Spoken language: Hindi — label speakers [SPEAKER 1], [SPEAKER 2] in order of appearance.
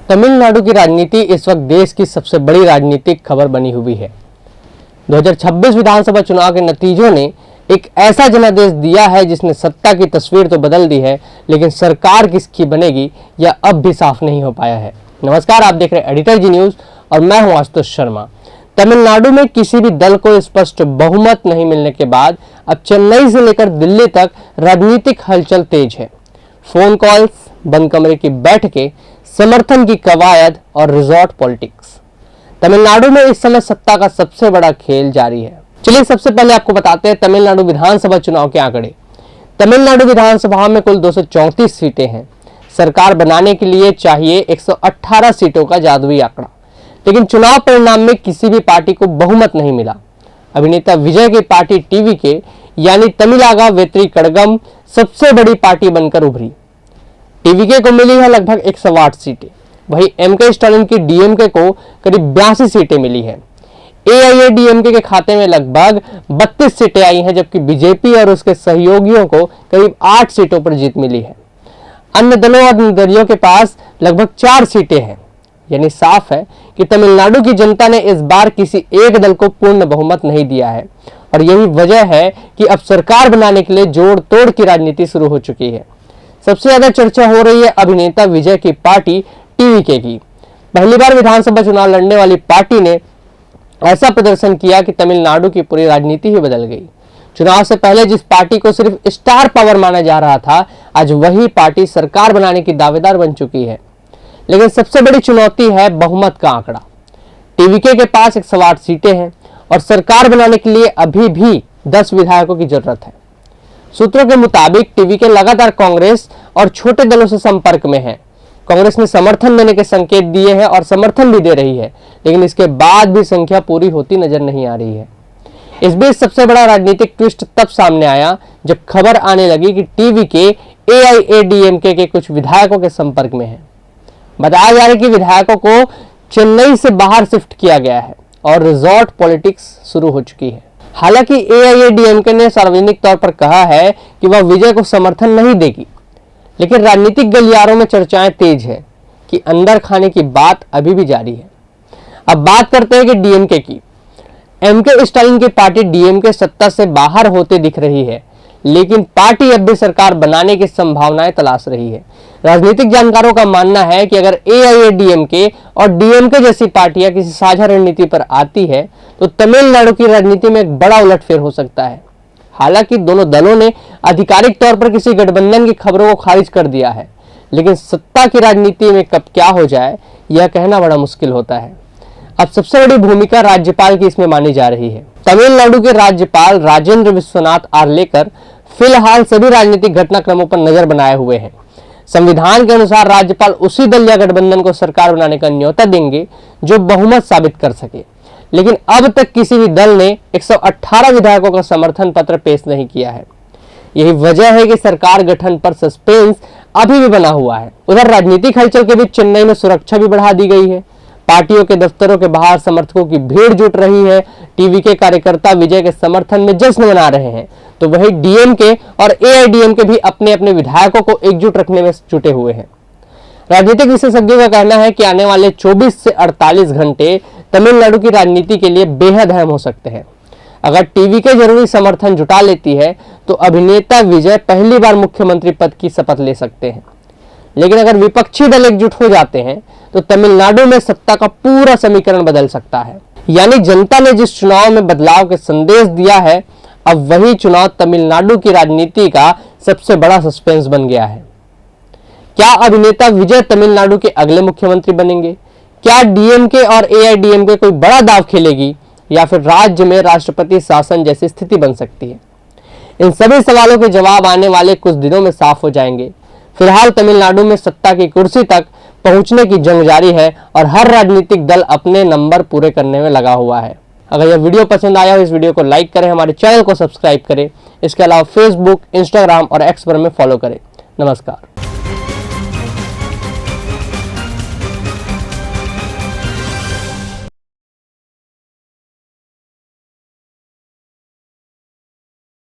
[SPEAKER 1] तमिलनाडु की राजनीति इस वक्त देश की सबसे बड़ी राजनीतिक खबर बनी हुई है। 2026 विधानसभा चुनाव के नतीजों ने एक ऐसा जनादेश दिया है जिसने सत्ता की तस्वीर तो बदल दी है, लेकिन सरकार किसकी बनेगी यह अब भी साफ नहीं हो पाया है। नमस्कार, आप देख रहे हैं एडिटर जी न्यूज और मैं हूं आशुतोष शर्मा। तमिलनाडु में किसी भी दल को स्पष्ट बहुमत नहीं मिलने के बाद अब चेन्नई से लेकर दिल्ली तक राजनीतिक हलचल तेज है। फोन कॉल्स, बंद कमरे की बैठकें, समर्थन की कवायद और रिजॉर्ट पॉलिटिक्स। तमिलनाडु में इस समय सत्ता का सबसे बड़ा खेल जारी है। चलिए सबसे पहले आपको बताते हैं तमिलनाडु विधानसभा चुनाव के आंकड़े। तमिलनाडु विधानसभा में कुल 234 सीटें हैं। सरकार बनाने के लिए चाहिए 118 सीटों का जादुई आंकड़ा, लेकिन चुनाव परिणाम में किसी भी पार्टी को बहुमत नहीं मिला। अभिनेता विजय की पार्टी टीवीके यानी तमिलागा वेत्री कड़गम सबसे बड़ी पार्टी बनकर उभरी। टीवीके को मिली है लगभग 108 सीटें, वहीं एमके स्टालिन की डीएमके को करीब 82 सीटें मिली है। एआईएडीएमके के खाते में लगभग 32 सीटें आई हैं, जबकि बीजेपी और उसके सहयोगियों को करीब 8 सीटों पर जीत मिली है। अन्य दलों और निर्दलियों के पास लगभग 4 सीटें हैं। यानी साफ है कि तमिलनाडु की जनता ने इस बार किसी एक दल को पूर्ण बहुमत नहीं दिया है, और यही वजह है कि अब सरकार बनाने के लिए जोड़ तोड़ की राजनीति शुरू हो चुकी है। सबसे ज्यादा चर्चा हो रही है अभिनेता विजय की पार्टी टीवीके की। पहली बार विधानसभा चुनाव लड़ने वाली पार्टी ने ऐसा प्रदर्शन किया कि तमिलनाडु की पूरी राजनीति ही बदल गई। चुनाव से पहले जिस पार्टी को सिर्फ स्टार पावर माना जा रहा था, आज वही पार्टी सरकार बनाने की दावेदार बन चुकी है। लेकिन सबसे बड़ी चुनौती है बहुमत का आंकड़ा। टीवीके के पास 108 सीटें हैं और सरकार बनाने के लिए अभी भी 10 विधायकों की जरूरत है। सूत्रों के मुताबिक टीवीके लगातार कांग्रेस और छोटे दलों से संपर्क में है। कांग्रेस ने समर्थन देने के संकेत दिए हैं और समर्थन भी दे रही है, लेकिन इसके बाद भी संख्या पूरी होती नजर नहीं आ रही है। इस बीच सबसे बड़ा राजनीतिक ट्विस्ट तब सामने आया जब खबर आने लगी कि टीवीके एआईएडीएमके के कुछ विधायकों के संपर्क में है। बताया जा रहा है कि विधायकों को चेन्नई से बाहर शिफ्ट किया गया है और रिजॉर्ट पॉलिटिक्स शुरू हो चुकी है। हालांकि एआईएडीएमके ने सार्वजनिक तौर पर कहा है कि वह विजय को समर्थन नहीं देगी, लेकिन राजनीतिक गलियारों में चर्चाएं तेज है कि अंदर खाने की बात अभी भी जारी है। अब बात करते हैं कि डीएमके की। एमके स्टालिन की पार्टी डीएमके सत्ता से बाहर होते दिख रही है, लेकिन पार्टी अब भी सरकार बनाने की संभावनाएं तलाश रही है। राजनीतिक जानकारों का मानना है कि अगर एआईएडीएमके और डीएमके जैसी पार्टियां किसी साझा रणनीति पर आती है तो तमिलनाडु की राजनीति में एक बड़ा उलटफेर हो सकता है। हालांकि दोनों दलों ने आधिकारिक तौर पर किसी गठबंधन की खबरों को खारिज कर दिया है, लेकिन सत्ता की राजनीति में कब क्या हो जाए यह कहना बड़ा मुश्किल होता है। अब सबसे बड़ी भूमिका राज्यपाल की इसमें मानी जा रही है। तमिलनाडु के राज्यपाल राजेंद्र विश्वनाथ आर्लेकर फिलहाल सभी राजनीतिक घटनाक्रमों पर नजर बनाए हुए हैं। संविधान के अनुसार राज्यपाल उसी दल या गठबंधन को सरकार बनाने का न्योता देंगे जो बहुमत साबित कर सके, लेकिन अब तक किसी भी दल ने 118 विधायकों का समर्थन पत्र पेश नहीं किया है। यही वजह है कि सरकार गठन पर सस्पेंस अभी भी बना हुआ है। उधर राजनीतिक हलचल के बीच चेन्नई में सुरक्षा भी बढ़ा दी गई है। पार्टियों के दफ्तरों के बाहर समर्थकों की भीड़ जुट रही है। टीवीके कार्यकर्ता विजय के समर्थन में जश्न मना रहे हैं, तो वही डीएमके और एआईडीएमके भी अपने अपने विधायकों को एकजुट रखने में जुटे हुए हैं। राजनीतिक विशेषज्ञों का कहना है कि आने वाले 24 से 48 घंटे तमिलनाडु की राजनीति के लिए बेहद अहम हो सकते हैं। अगर टीवीके जरूरी समर्थन जुटा लेती है तो अभिनेता विजय पहली बार मुख्यमंत्री पद की शपथ ले सकते हैं, लेकिन अगर विपक्षी दल एकजुट हो जाते हैं तो तमिलनाडु में सत्ता का पूरा समीकरण बदल सकता है। यानी जनता ने जिस चुनाव में बदलाव के संदेश दिया है, अब वही चुनाव तमिलनाडु की राजनीति का सबसे बड़ा सस्पेंस बन गया है। क्या अभिनेता विजय तमिलनाडु के अगले मुख्यमंत्री बनेंगे? क्या डीएमके और एआईडीएमके कोई बड़ा दांव खेलेगी, या फिर राज्य में राष्ट्रपति शासन जैसी स्थिति बन सकती है? इन सभी सवालों के जवाब आने वाले कुछ दिनों में साफ हो जाएंगे। फिलहाल तमिलनाडु में सत्ता की कुर्सी तक पहुंचने की जंग जारी है और हर राजनीतिक दल अपने नंबर पूरे करने में लगा हुआ है। अगर यह वीडियो पसंद आया हो इस वीडियो को लाइक करें, हमारे चैनल को सब्सक्राइब करें। इसके अलावा फेसबुक, इंस्टाग्राम और एक्स पर हमें फॉलो करें। नमस्कार।